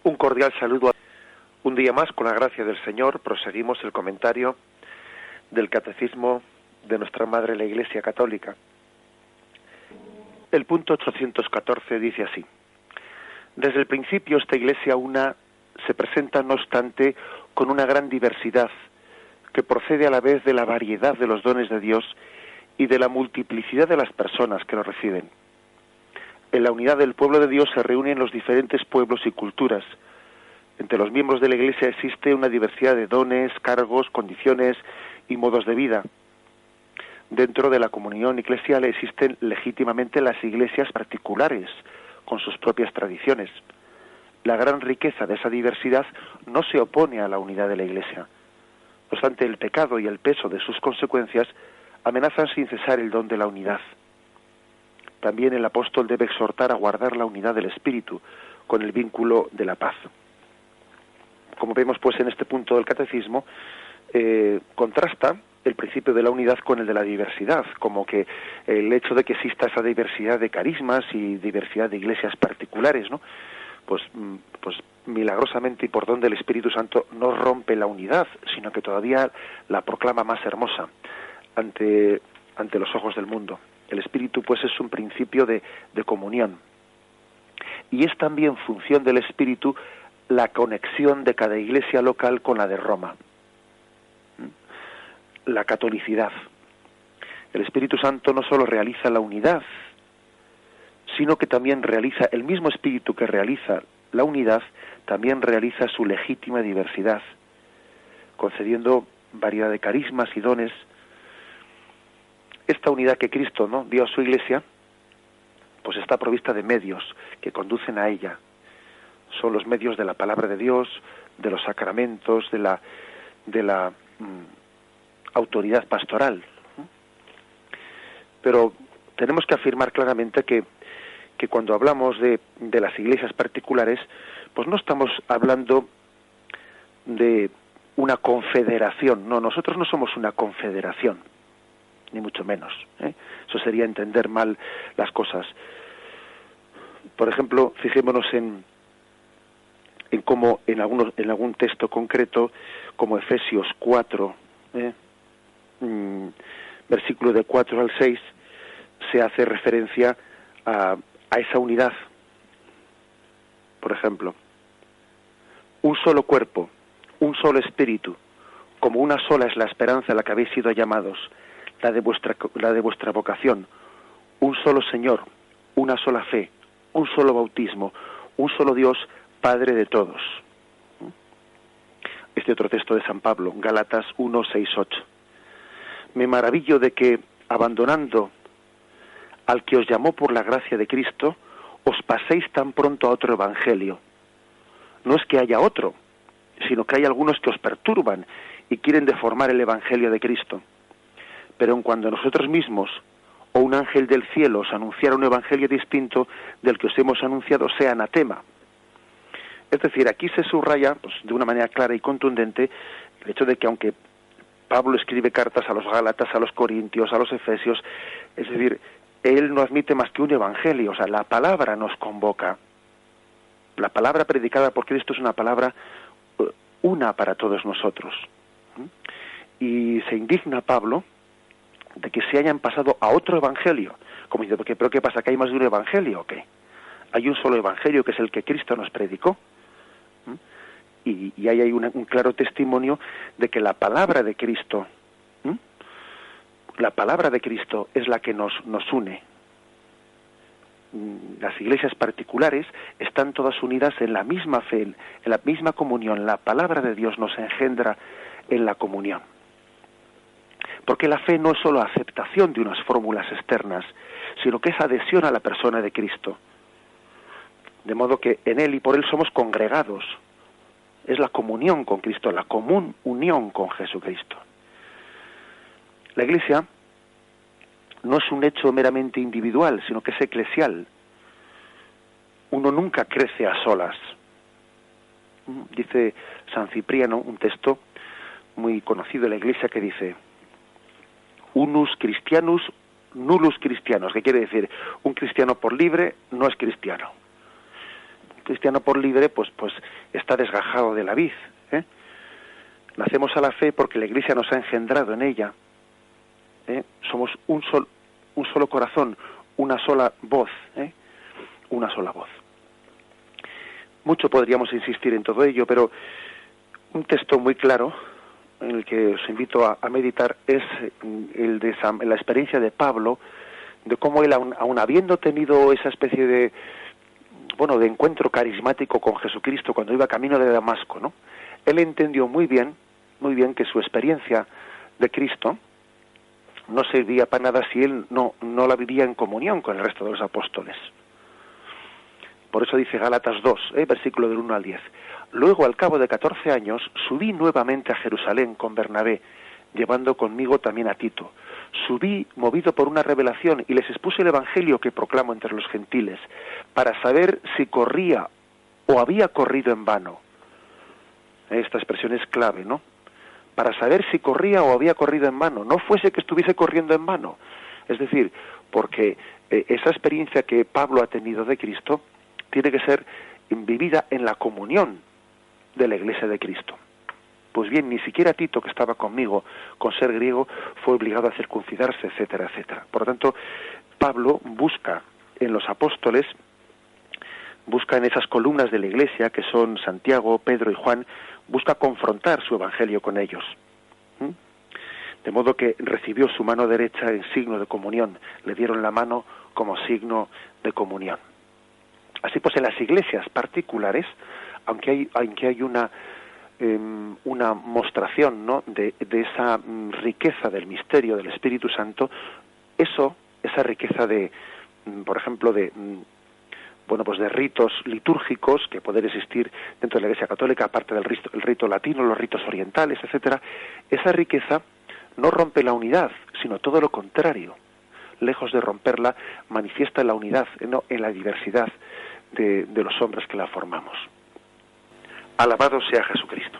Un cordial saludo. Un día más, con la gracia del Señor, proseguimos el comentario del Catecismo de nuestra Madre la Iglesia Católica. El punto 814 dice así: desde el principio esta Iglesia una se presenta, no obstante, con una gran diversidad, que procede a la vez de la variedad de los dones de Dios y de la multiplicidad de las personas que lo reciben. En la unidad del pueblo de Dios se reúnen los diferentes pueblos y culturas. Entre los miembros de la Iglesia existe una diversidad de dones, cargos, condiciones y modos de vida. Dentro de la comunión eclesial existen legítimamente las iglesias particulares, con sus propias tradiciones. La gran riqueza de esa diversidad no se opone a la unidad de la Iglesia. No obstante, el pecado y el peso de sus consecuencias amenazan sin cesar el don de la unidad. También el apóstol debe exhortar a guardar la unidad del Espíritu con el vínculo de la paz. Como vemos pues en este punto del catecismo, contrasta el principio de la unidad con el de la diversidad, como que el hecho de que exista esa diversidad de carismas y diversidad de iglesias particulares, ¿no? Pues milagrosamente y por don del Espíritu Santo no rompe la unidad, sino que todavía la proclama más hermosa ante los ojos del mundo. El Espíritu pues es un principio de comunión, y es también función del Espíritu la conexión de cada iglesia local con la de Roma. La catolicidad. El Espíritu Santo no solo realiza la unidad, sino que también realiza, el mismo Espíritu que realiza la unidad, también realiza su legítima diversidad, concediendo variedad de carismas y dones. Esta unidad que Cristo, ¿no?, dio a su iglesia, pues está provista de medios que conducen a ella. Son los medios de la palabra de Dios, de los sacramentos, de la autoridad pastoral. Pero tenemos que afirmar claramente que cuando hablamos de las iglesias particulares, pues no estamos hablando de una confederación. No, nosotros no somos una confederación, ni mucho menos, ¿eh? Eso sería entender mal las cosas. Por ejemplo, fijémonos en cómo en algún texto concreto, como Efesios 4, versículo de 4 al 6, se hace referencia a esa unidad. Por ejemplo, un solo cuerpo, un solo espíritu, como una sola es la esperanza a la que habéis sido llamados, la de vuestra vocación, un solo Señor, una sola fe, un solo bautismo, un solo Dios, Padre de todos. Este otro texto de San Pablo, Gálatas 1, 6, 8. Me maravillo de que, abandonando al que os llamó por la gracia de Cristo, os paséis tan pronto a otro evangelio. No es que haya otro, sino que hay algunos que os perturban y quieren deformar el evangelio de Cristo. Pero en cuando nosotros mismos o un ángel del cielo os anunciara un evangelio distinto del que os hemos anunciado, sea anatema. Es decir, aquí se subraya, pues, de una manera clara y contundente, el hecho de que aunque Pablo escribe cartas a los Gálatas, a los Corintios, a los Efesios, es decir, él no admite más que un evangelio, o sea, la palabra nos convoca. La palabra predicada por Cristo es una palabra una para todos nosotros. Y se indigna Pablo de que se hayan pasado a otro evangelio. Como dice, ¿pero qué pasa? ¿Que hay más de un evangelio o qué? Hay un solo evangelio, que es el que Cristo nos predicó. Y ahí hay un claro testimonio de que la palabra de Cristo, la palabra de Cristo es la que nos une. Las iglesias particulares están todas unidas en la misma fe, en la misma comunión. La palabra de Dios nos engendra en la comunión. Porque la fe no es solo aceptación de unas fórmulas externas, sino que es adhesión a la persona de Cristo. De modo que en Él y por Él somos congregados. Es la comunión con Cristo, la común unión con Jesucristo. La Iglesia no es un hecho meramente individual, sino que es eclesial. Uno nunca crece a solas. Dice San Cipriano, un texto muy conocido de la Iglesia, que dice: unus Christianus nullus Christianos, que quiere decir, un cristiano por libre no es cristiano. cristiano por libre, pues está desgajado de la vid, ¿eh? Nacemos a la fe porque la Iglesia nos ha engendrado en ella, ¿eh? Somos un solo corazón, una sola voz, ¿eh? Una sola voz. Mucho podríamos insistir en todo ello, pero un texto muy claro en el que os invito a meditar es el de la experiencia de Pablo, de cómo él, aun habiendo tenido esa especie de encuentro carismático con Jesucristo cuando iba camino de Damasco, ¿no? Él entendió muy bien que su experiencia de Cristo no servía para nada si él no la vivía en comunión con el resto de los apóstoles. Por eso dice Gálatas 2, versículo del 1 al 10. Luego, al cabo de 14 años, subí nuevamente a Jerusalén con Bernabé, llevando conmigo también a Tito. Subí movido por una revelación y les expuse el evangelio que proclamo entre los gentiles, para saber si corría o había corrido en vano. Esta expresión es clave, ¿no? Para saber si corría o había corrido en vano. No fuese que estuviese corriendo en vano. Es decir, porque esa experiencia que Pablo ha tenido de Cristo tiene que ser vivida en la comunión de la Iglesia de Cristo. Pues bien, ni siquiera Tito, que estaba conmigo, con ser griego, fue obligado a circuncidarse, etcétera, etcétera. Por lo tanto, Pablo busca en los apóstoles, busca en esas columnas de la Iglesia, que son Santiago, Pedro y Juan, busca confrontar su evangelio con ellos. De modo que recibió su mano derecha en signo de comunión, le dieron la mano como signo de comunión. Así pues, en las iglesias particulares, aunque hay una mostración, ¿no?, de esa riqueza del misterio del Espíritu Santo, esa riqueza de, por ejemplo, de ritos litúrgicos que pueden existir dentro de la Iglesia Católica, aparte del rito latino, los ritos orientales, etcétera, esa riqueza no rompe la unidad, sino todo lo contrario. Lejos de romperla, manifiesta la unidad, no en la diversidad de los hombres que la formamos. Alabado sea Jesucristo.